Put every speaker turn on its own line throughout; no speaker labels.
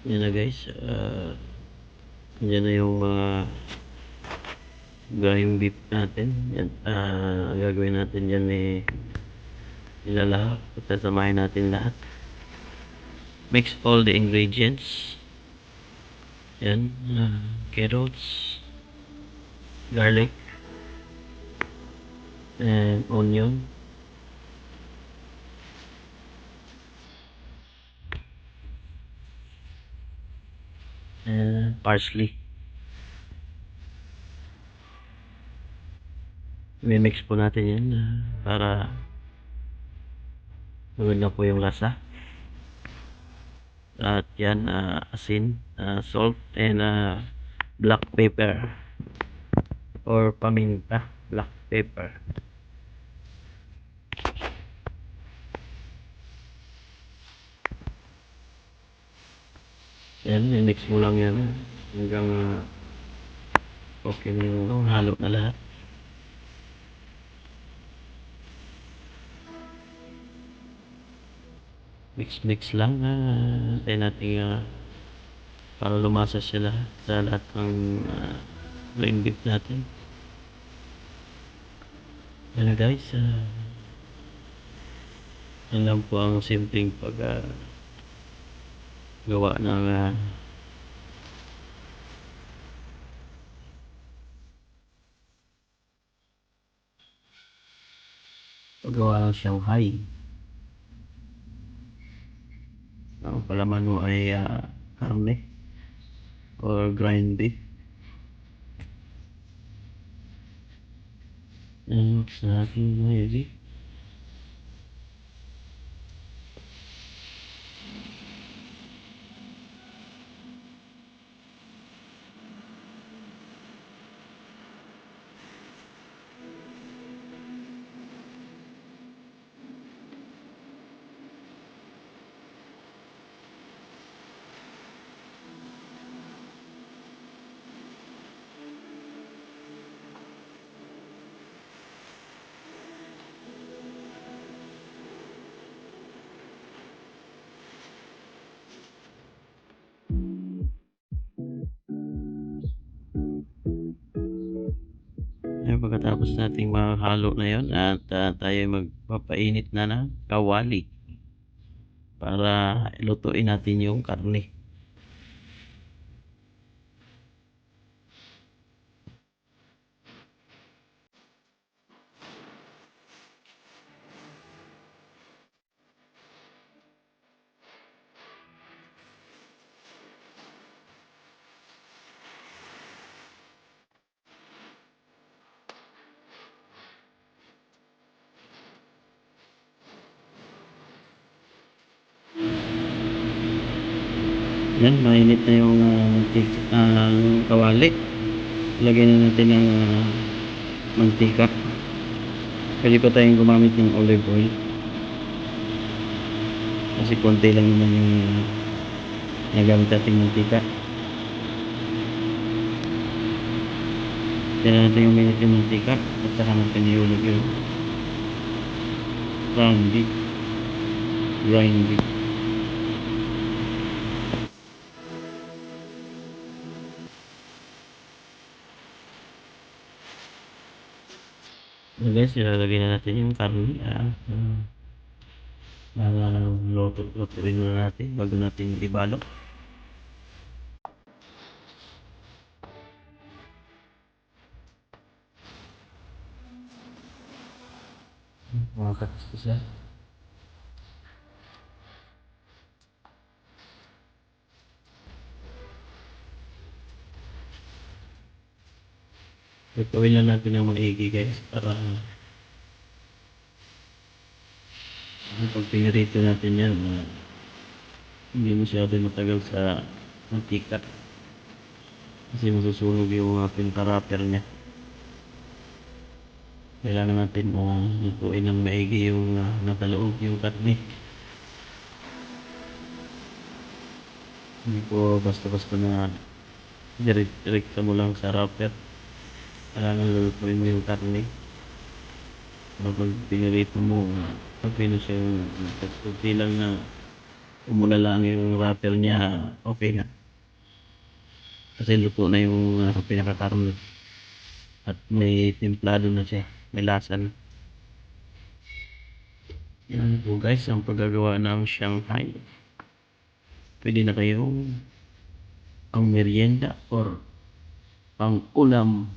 Yan na guys, yan na yung mga gayong beef natin. Yan, ang gagawin natin yan ilalahap at sasamahin natin lahat. Mix all the ingredients. Yan, carrots, garlic, and onion, and parsley. I-mix po natin yan para maganda po yung lasa. At yan, asin, salt, and black pepper or paminta. Black pepper. Yan, i-mix mo lang yan hanggang okay na yung halo na lahat. Mix lang, tayo natin para lumasa sila sa lahat ng green beef natin. Yan guys, yan lang po ang simpleng gawa ng paggawa ng Shanghai. Ang palaman mo ay karne or grind beef. Sa ating mayroon. Pagkatapos nating mahalo na yon at tayo magpapainit na ng kawali para lutuin natin yung karne. Yan, mainit na yung kawali. Lagyan na natin ng mantika. Pwede pa tayong gumamit ng olive oil kasi konti lang naman yung nagamit natin mantika. Kaya natin yung minute yung mantika at saka natin iulog yung ground beef, grind beef. So guys, ilalagay na natin yung karne para lutuin na natin bago natin ibalot. Mga katis yan. Gawin lang natin ng maigi guys para pag pinirito natin yan hindi masyado matagal sa mantika kasi masusunog yung pinaka-wrapper nya. Kailangan natin lutuin ng maigi yung nakaloob yung karne. Hindi po basta-basta na direkta mo lang sa wrapper. Kailangan lulutuin mo yung karne. Kapag pinirito mo pag pinusin kunti lang na kung mula lang yung wrapper niya, okay na. Kasi luto na yung pinakakarne at may templado na siya, may lasa na. Yan po guys ang paggagawa ng Shanghai. Pwede na kayong ang merienda or pang ulam.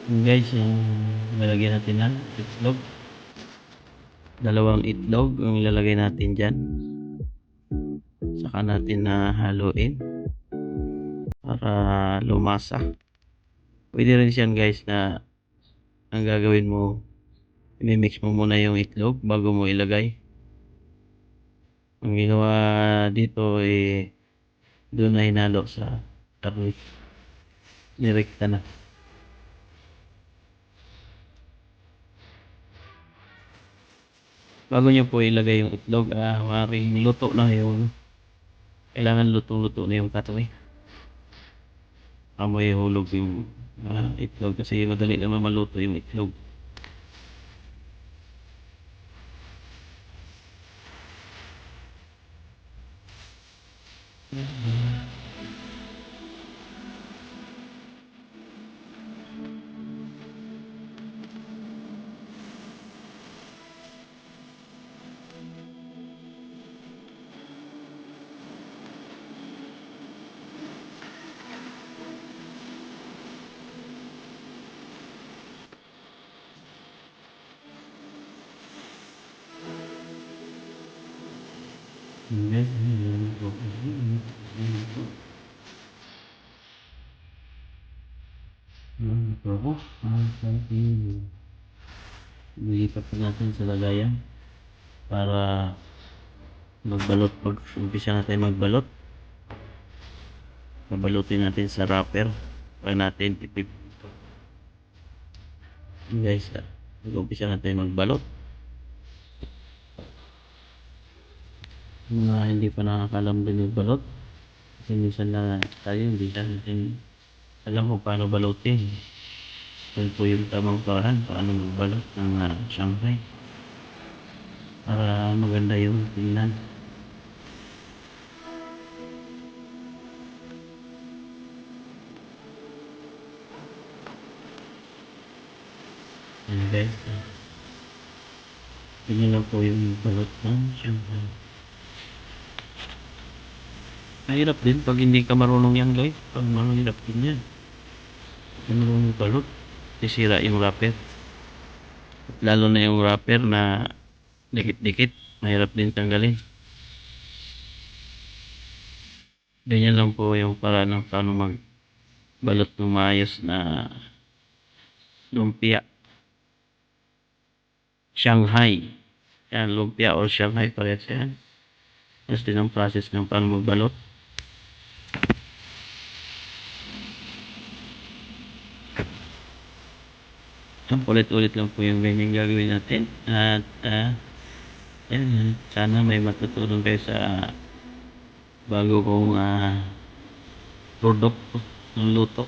Guys, yung lalagyan natin ng itlog. Dalawang itlog ang ilalagay natin dyan. Saka natin na haluin para lumasa. Pwede rin siyan guys na ang gagawin mo, i-mix mo muna yung itlog bago mo ilagay. Ang ginawa dito doon na hinalo sa karne. Nirekta na. Bago nyo po ilagay yung itlog, maaaring luto na yung kailangan lutong-luto na yung karne. Amoy hulog yung itlog kasi madali naman maluto yung itlog. Lilipat natin sa lagayan para magbalot. Pag umpisa natin magbalot, babalutin natin sa wrapper para natin tipip. Guys, pag umpisa natin magbalot, mga hindi pa nakakalam din yung balot kasi minsan na tayo hindi natin alam kung paano balutin. Yun po yung tamang paraan paano magbalot ng Shanghai para maganda yung tingnan. Yan guys, ganyan lang po yung balot ng Shanghai. Mahirap din pag hindi ka marunong yan guys. Pag mahirap din yan, marunong balot, sisira yung wrapper. Lalo na yung wrapper na dikit-dikit, mahirap din tanggalin. Ganyan lang po yung paraan ng paano magbalot ng maayos na lumpia Shanghai. Yan, lumpia or Shanghai parehas yan. Yes din ang process ng paano magbalot. Ulit-ulit lang po yung ganyan gagawin natin. At yan, sana may matutunan kayo sa bago kong produkto ng luto.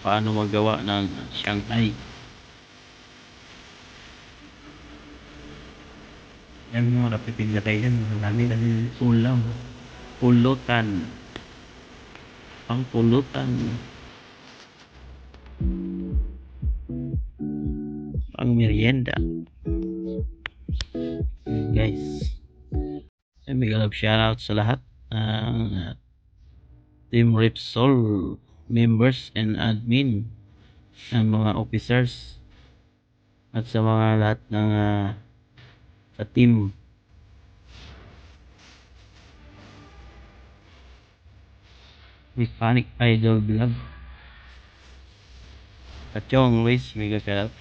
Paano magawa ng Shanghai. Yan mga rapipig na kayo yan. Marami kasi ulam. Pulutan. Pang pulutan. Pang merienda. Guys. Big love shoutout sa lahat ng Team Repsol members and admin ng mga officers at sa mga lahat ng sa team. Mechanic Idol Vlog. Kachong Luis, mega shoutout.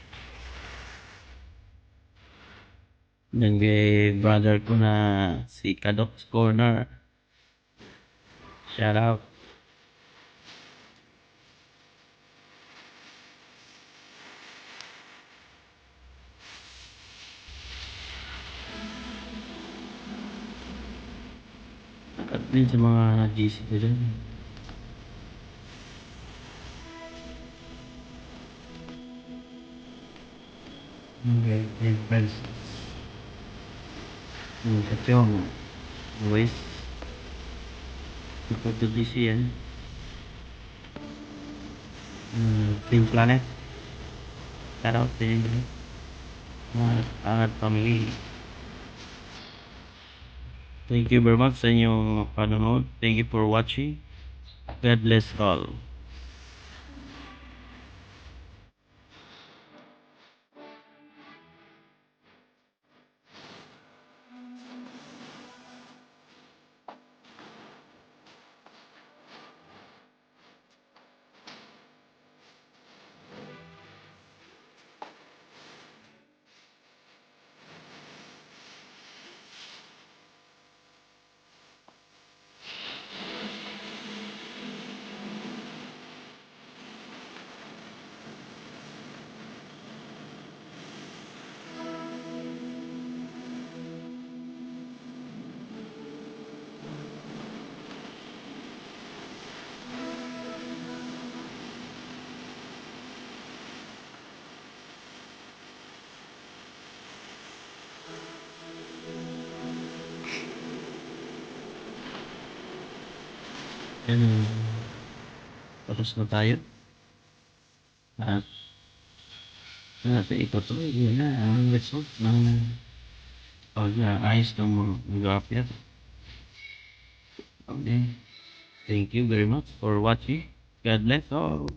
Dan kay brother ko na si Kadok's Corner. Shout out. At din sa mga GC ko dyan. Okay, hey friends. Ito yung West. Ito to GC yan. Team Planet. Shout out sa inyo. Mga angat family. Thank you very much sa inyong panonood. Thank you for watching. God bless all. And tapos na tayo. At ito to, yun na ang result ng pag-ayos ng mga appear. Okay. Thank you very much for watching. God bless all.